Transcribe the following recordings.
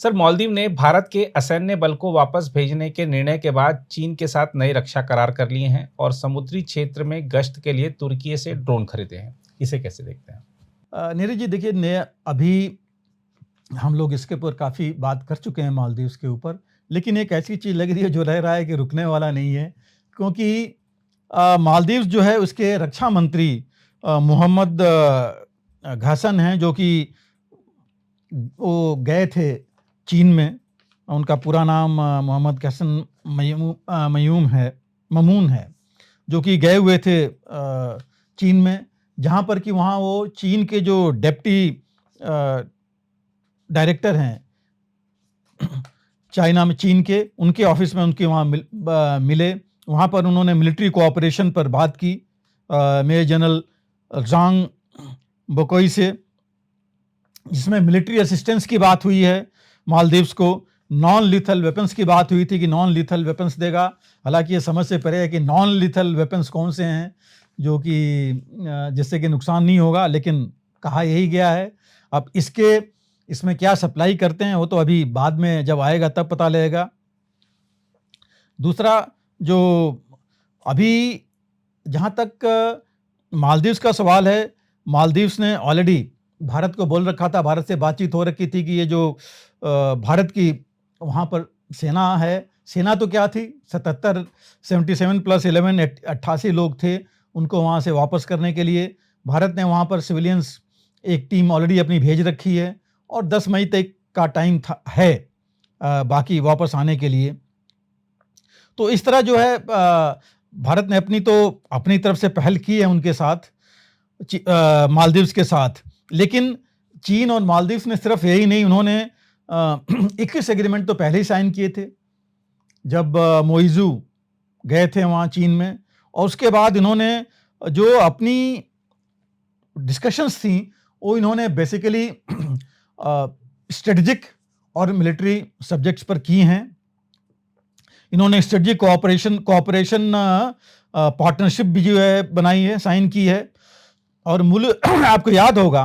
Sir, Maldives ने भारत के असैन्य बल को वापस भेजने के निर्णय के बाद चीन के साथ नए रक्षा करार कर लिए हैं और समुद्री क्षेत्र में गश्त के लिए तुर्की से ड्रोन खरीदे हैं। इसे कैसे देखते हैं? नीरज जी, देखिए अभी हम लोग इसके ऊपर काफ़ी बात कर चुके हैं मालदीव्स के ऊपर, लेकिन एक ऐसी चीज़ लग रही है जो रह रहा है कि रुकने वाला नहीं है, क्योंकि मालदीव्स जो है उसके रक्षा मंत्री मोहम्मद घासन हैं, जो कि वो गए थे चीन में। उनका पूरा नाम मोहम्मद घासन ममून है, जो कि गए हुए थे चीन में, जहाँ पर कि वहाँ वो चीन के जो डिप्टी डायरेक्टर हैं चाइना में, चीन के, उनके ऑफिस में उनके वहाँ मिले। वहाँ पर उन्होंने मिलिट्री कोऑपरेशन पर बात की मेजर जनरल ज़ांग बकोई से, जिसमें मिलिट्री असिस्टेंस की बात हुई है। मालदीव्स को नॉन लीथल वेपन्स की बात हुई थी कि नॉन लीथल वेपन्स देगा। हालांकि ये समझ से परे है कि नॉन लीथल वेपन्स कौन से हैं जो कि जिससे कि नुकसान नहीं होगा, लेकिन कहा यही गया है। अब इसमें क्या सप्लाई करते हैं वो तो अभी बाद में जब आएगा तब पता लगेगा। दूसरा, जो अभी जहाँ तक मालदीव्स का सवाल है, मालदीव्स ने ऑलरेडी भारत को बोल रखा था, भारत से बातचीत हो रखी थी कि ये जो भारत की वहाँ पर सेना है, सेना तो क्या थी, 77 प्लस 11 88 लोग थे, उनको वहाँ से वापस करने के लिए भारत ने वहाँ पर सिविलियंस एक टीम ऑलरेडी अपनी भेज रखी है और 10 मई तक का टाइम है बाकी वापस आने के लिए। तो इस तरह जो है भारत ने अपनी तरफ से पहल की है उनके साथ, मालदीव्स के साथ। लेकिन चीन और मालदीव्स ने सिर्फ यही नहीं, उन्होंने 21 एग्रीमेंट तो पहले ही साइन किए थे जब मोइज़ू गए थे वहाँ चीन में, और उसके बाद इन्होंने जो अपनी डिस्कशंस थी वो इन्होंने बेसिकली स्ट्रेटजिक और मिलिट्री सब्जेक्ट्स पर की हैं। इन्होंने स्ट्रेटजिक कोऑपरेशन पार्टनरशिप भी जो है बनाई है, साइन की है। और आपको याद होगा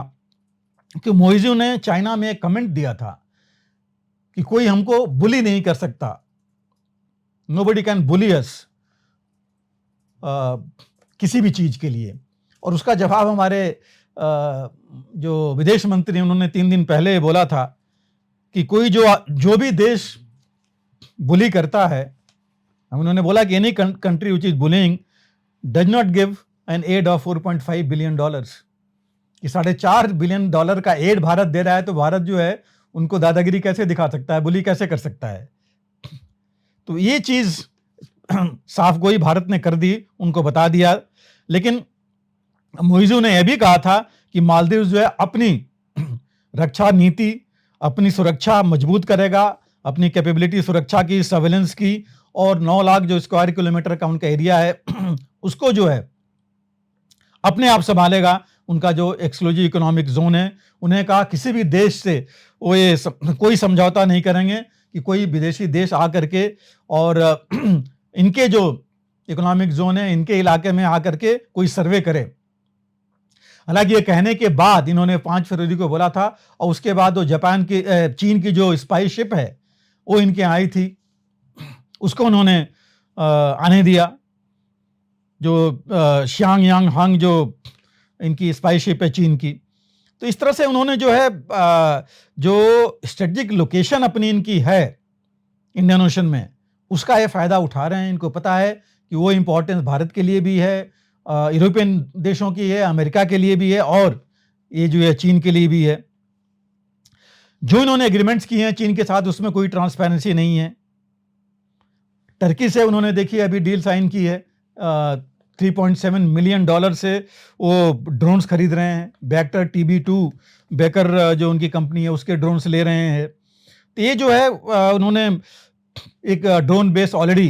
कि मोइज़ू ने चाइना में एक कमेंट दिया था कि कोई हमको बुली नहीं कर सकता, नोबडी कैन बुली अस, किसी भी चीज के लिए। और उसका जवाब हमारे जो विदेश मंत्री, उन्होंने 3 दिन पहले बोला था कि कोई जो भी देश बुली करता है, उन्होंने बोला कि any country which is bullying does not give an aid of $4.5 billion, कि $4.5 बिलियन का एड भारत दे रहा है, तो भारत जो है उनको दादागिरी कैसे दिखा सकता है, बुली कैसे कर सकता है। तो ये चीज साफ गोई भारत ने कर दी, उनको बता दिया। लेकिन मोइज़ू ने यह भी कहा था कि मालदीव जो है अपनी रक्षा नीति, अपनी सुरक्षा मजबूत करेगा, अपनी कैपेबिलिटी सुरक्षा की, सर्वेलेंस की, और 9 लाख जो स्क्वायर किलोमीटर का उनका एरिया है उसको जो है अपने आप संभालेगा। उनका जो एक्सक्लूसिव इकोनॉमिक जोन है, उन्हें कहा किसी भी देश से वो ये कोई समझौता नहीं करेंगे कि कोई विदेशी देश आकर के और इनके जो इकोनॉमिक जोन है, इनके इलाके में आकर के कोई सर्वे करे। हालांकि ये कहने के बाद इन्होंने 5 फरवरी को बोला था, और उसके बाद वो चीन की जो स्पाई शिप है वो इनके आई थी, उसको उन्होंने आने दिया, जो शियांग यांग हांग जो इनकी स्पाई शिप है चीन की। तो इस तरह से उन्होंने जो है जो स्ट्रेटजिक लोकेशन अपनी इनकी है इंडियन ओशन में, उसका ये फायदा उठा रहे हैं। इनको पता है कि वो इंपॉर्टेंस भारत के लिए भी है, यूरोपियन देशों की है, अमेरिका के लिए भी है, और ये जो है चीन के लिए भी है। जो इन्होंने एग्रीमेंट्स किए हैं चीन के साथ, उसमें कोई ट्रांसपेरेंसी नहीं है। टर्की से उन्होंने देखिए अभी डील साइन की है, $3.7 मिलियन से वो ड्रोन्स खरीद रहे हैं। बैक्टर TB2 बेकर जो उनकी कंपनी है उसके ड्रोन्स ले रहे हैं। तो ये जो है उन्होंने एक ड्रोन बेस ऑलरेडी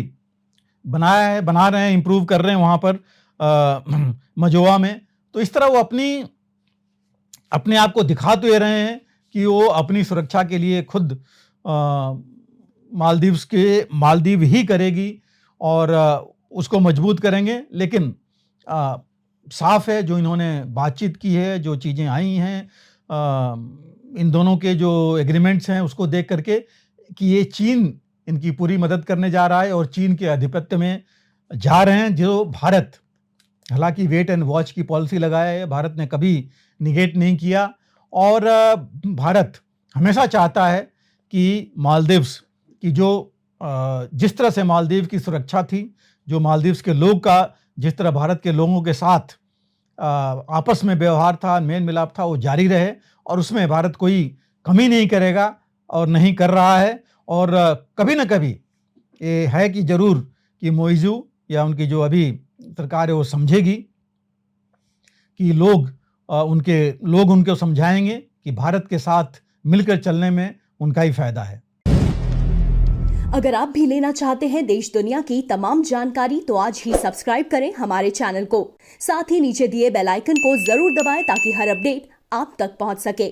बनाया है, बना रहे हैं, इंप्रूव कर रहे हैं वहाँ पर मजोआ में। तो इस तरह वो अपने आप को दिखा तो ये रहे हैं कि वो अपनी सुरक्षा के लिए खुद मालदीव ही करेगी और उसको मजबूत करेंगे। लेकिन साफ है जो इन्होंने बातचीत की है, जो चीज़ें आई हैं, इन दोनों के जो एग्रीमेंट्स हैं उसको देख करके कि ये चीन इनकी पूरी मदद करने जा रहा है और चीन के आधिपत्य में जा रहे हैं, जो भारत हालांकि वेट एंड वॉच की पॉलिसी लगाया है, भारत ने कभी निगेट नहीं किया। और भारत हमेशा चाहता है कि मालदीव्स की जो जिस तरह से मालदीव की सुरक्षा थी, जो मालदीव्स के लोग का जिस तरह भारत के लोगों के साथ आपस में व्यवहार था, मेल मिलाप था, वो जारी रहे और उसमें भारत कोई कमी नहीं करेगा और नहीं कर रहा है। और कभी ना कभी ये है कि जरूर कि मोइज़ू या उनकी जो अभी सरकार है वो समझेगी कि लोग उनको समझाएंगे कि भारत के साथ मिलकर चलने में उनका ही फायदा है। अगर आप भी लेना चाहते हैं देश दुनिया की तमाम जानकारी तो आज ही सब्सक्राइब करें हमारे चैनल को। साथ ही नीचे दिए बेल आइकन को जरूर दबाएं ताकि हर अपडेट आप तक पहुंच सके।